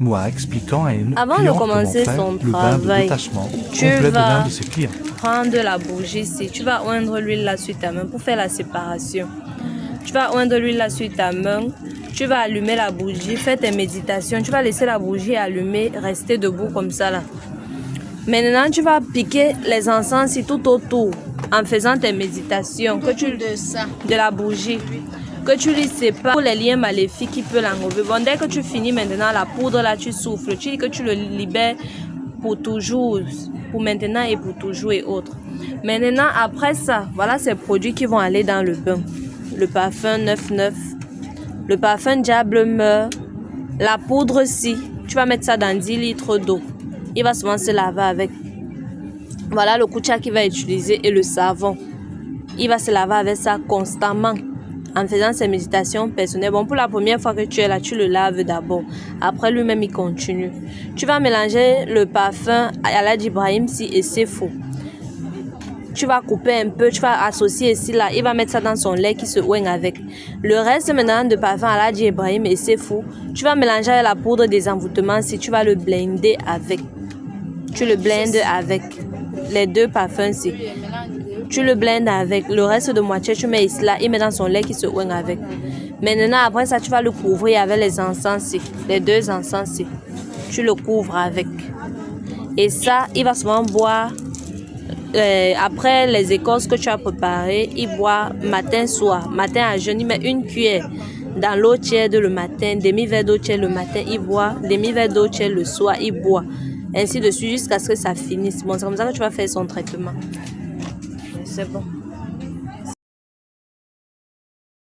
Moi expliquant à une Avant de cliente commencer comment son faire le bain de travail, détachement tu complet de vas l'un de ses clients. prendre la bougie ici. Tu vas oindre l'huile là sur ta main pour faire la séparation. Tu vas oindre l'huile là sur ta main. Tu vas allumer la bougie, faire tes méditations. Tu vas laisser la bougie allumée, rester debout comme ça là. Maintenant, tu vas piquer les encens ici tout autour en faisant tes méditations. De la bougie. Que tu lui sépares pour les liens maléfiques qui peuvent l'enlever. Bon, dès que tu finis maintenant la poudre là, tu souffles. Tu dis que tu le libères pour toujours, pour maintenant et pour toujours et autres. Maintenant, après ça, voilà ces produits qui vont aller dans le bain. Le parfum 99, le parfum diable meurt, la poudre si, tu vas mettre ça dans 10 litres d'eau. Il va souvent se laver avec. Voilà le koucha qu'il va utiliser et le savon. Il va se laver avec ça constamment en faisant ses méditations personnelles. Bon, pour la première fois que tu es là, tu le laves d'abord. Après, lui-même, il continue. Tu vas mélanger le parfum Aladji Ibrahim si et c'est faux. Tu vas couper un peu, tu vas associer ici là. Il va mettre ça dans son lait qui se oigne avec. Le reste maintenant de parfum Aladji Ibrahim et c'est faux. Tu vas mélanger avec la poudre des envoûtements si tu vas le blender avec. Tu le blendes avec les deux parfums-ci. Tu le blendes avec. Le reste de moitié, tu mets ici là. Il met dans son lait qui se oigne avec. Maintenant, après ça, tu vas le couvrir avec les encens-ci. Les deux encens-ci. Tu le couvres avec. Et ça, il va souvent boire. Après les écorces que tu as préparées, il boit matin, soir. Matin à jeûne, il met une cuillère dans l'eau tiède le matin. Demi-verre d'eau tiède le matin, il boit. Demi-verre d'eau tiède le soir, il boit. Ainsi de suite jusqu'à ce que ça finisse. Bon, c'est comme ça que tu vas faire son traitement. C'est bon.